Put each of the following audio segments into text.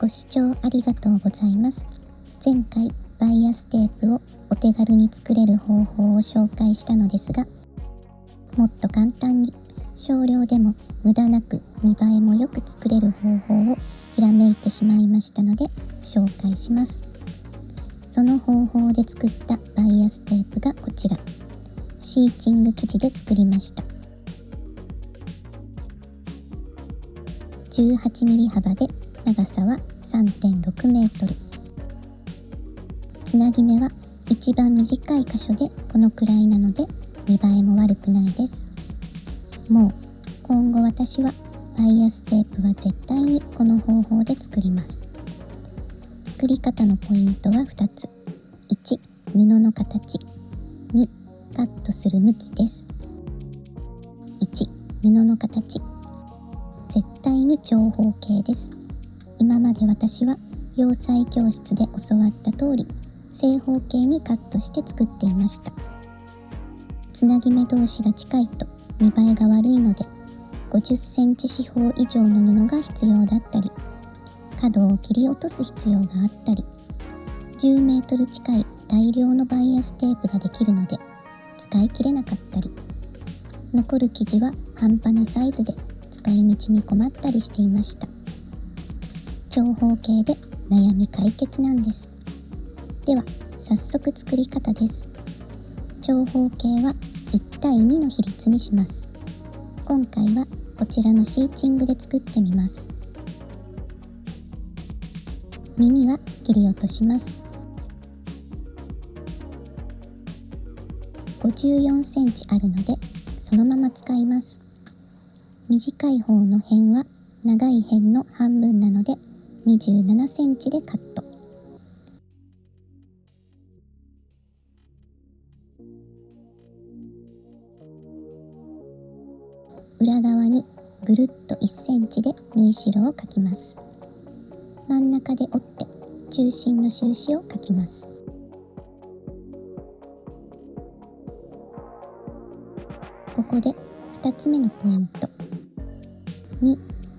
ご視聴ありがとうございます。前回バイアステープをお手軽に作れる方法を紹介したのですが、もっと簡単に少量でも無駄なく見栄えもよく作れる方法をひらめいてしまいましたので紹介します。その方法で作ったバイアステープがこちら。シーチング生地で作りました。18mm 幅で長さは 3.6 メートル。つなぎ目は一番短い箇所でこのくらいなので見栄えも悪くないです。もう今後私はバイアステープは絶対にこの方法で作ります。作り方のポイントは2つ。1、布の形。2、カットする向きです。1、布の形。絶対に長方形です。今まで私は洋裁教室で教わった通り正方形にカットして作っていました。つなぎ目同士が近いと見栄えが悪いので50センチ四方以上の布が必要だったり、角を切り落とす必要があったり、10メートル近い大量のバイアステープができるので使い切れなかったり、残る生地は半端なサイズで使い道に困ったりしていました。長方形で悩み解決なんです。では早速作り方です。長方形は1対2の比率にします。今回はこちらのシーチングで作ってみます。耳は切り落とします。54センチあるのでそのまま使います。短い方の辺は長い辺の半分なので27センチでカット。裏側にぐるっと1センチで縫い代を描きます。真ん中で折って中心の印を描きます。ここで2つ目のポイント。2、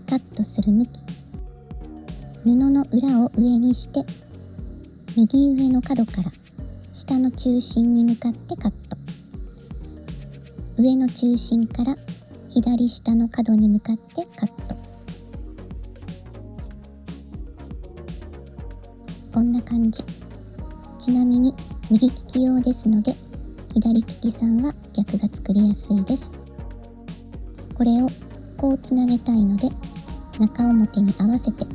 カットする向き。布の裏を上にして右上の角から下の中心に向かってカット。上の中心から左下の角に向かってカット。こんな感じ。ちなみに右利き用ですので左利きさんは逆が作りやすいです。これをこうつなげたいので中表に合わせて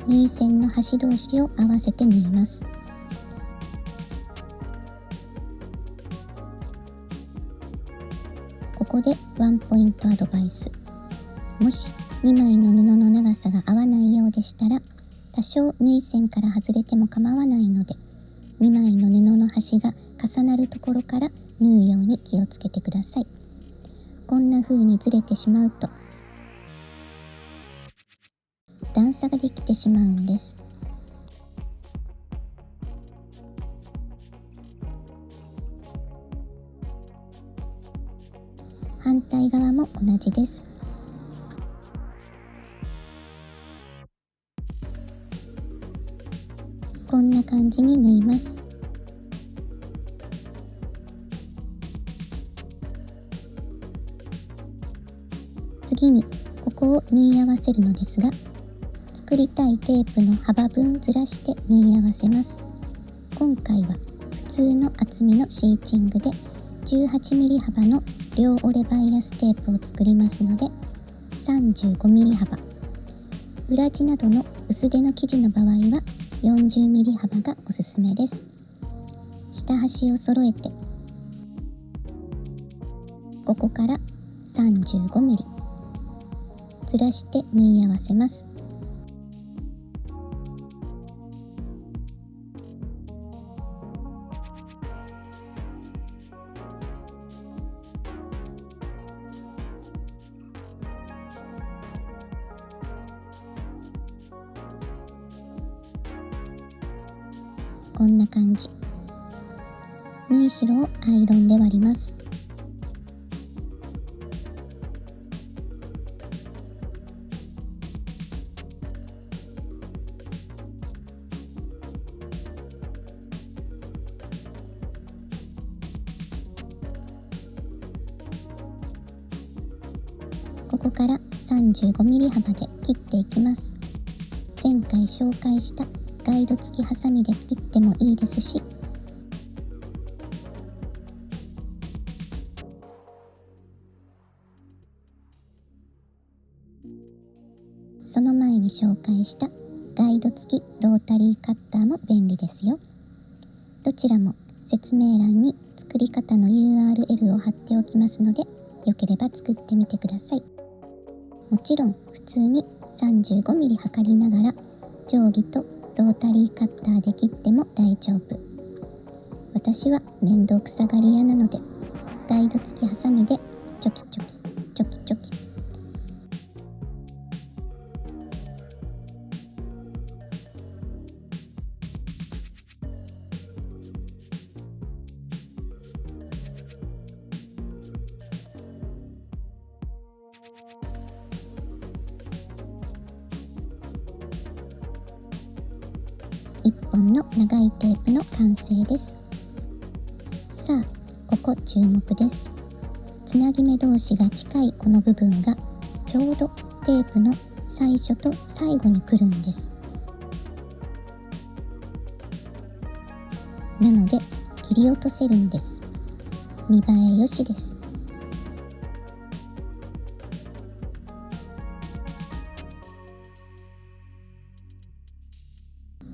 縫い線の端同士を合わせて縫います。ここでワンポイントアドバイス。もし2枚の布の長さが合わないようでしたら多少縫い線から外れても構わないので2枚の布の端が重なるところから縫うように気をつけてください。こんな風にずれてしまうと段差ができてしまうんです。反対側も同じです。こんな感じに縫います。次にここを縫い合わせるのですが、作りたいテープの幅分ずらして縫い合わせます。今回は普通の厚みのシーチングで 18mm 幅の両折れバイアステープを作りますので 35mm 幅、裏地などの薄手の生地の場合は 40mm 幅がおすすめです。下端を揃えてここから 35mm ずらして縫い合わせます。こんな感じ。縫い代をアイロンで割ります。ここから 35mm 幅で切っていきます。前回紹介したガイド付きハサミで切ってもいいですし、その前に紹介したガイド付きロータリーカッターも便利ですよ。どちらも説明欄に作り方の URL を貼っておきますので、よければ作ってみてください。もちろん普通に 35mm 測りながら定規とロータリーカッターで切っても大丈夫。私は面倒くさがり屋なので、ガイド付きハサミでチョキチョキチョキチョキ。1本の長いテープの完成です。さあ、ここ注目です。つなぎ目同士が近いこの部分がちょうどテープの最初と最後に来るんです。なので切り落とせるんです。見栄えよしです。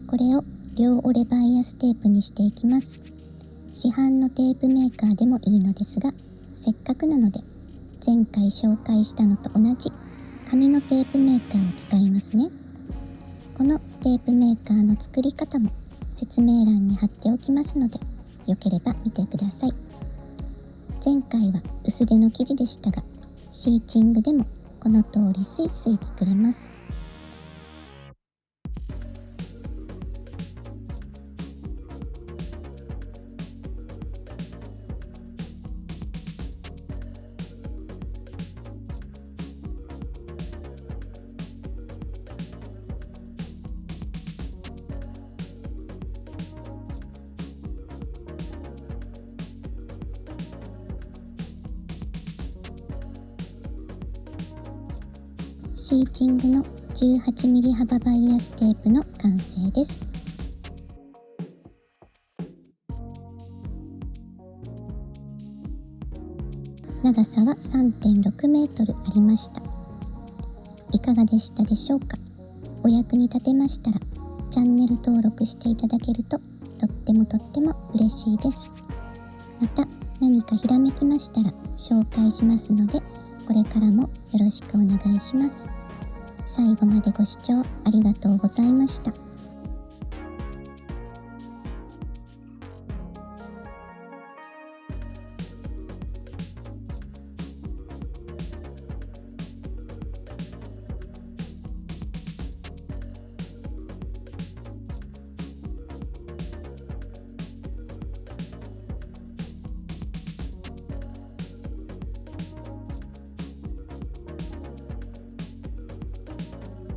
これを両折れバイアステープにしていきます。市販のテープメーカーでもいいのですが、せっかくなので前回紹介したのと同じ紙のテープメーカーを使いますね。このテープメーカーの作り方も説明欄に貼っておきますので、よければ見てください。前回は薄手の生地でしたが、シーチングでもこの通りスイスイ作れます。シーチングの 18mm 幅バイアステープの完成です。長さは 3.6 メートルありました。いかがでしたでしょうか。お役に立てましたらチャンネル登録していただけるととっても嬉しいです。また何かひらめきましたら紹介しますので、これからもよろしくお願いします。最後までご視聴ありがとうございました。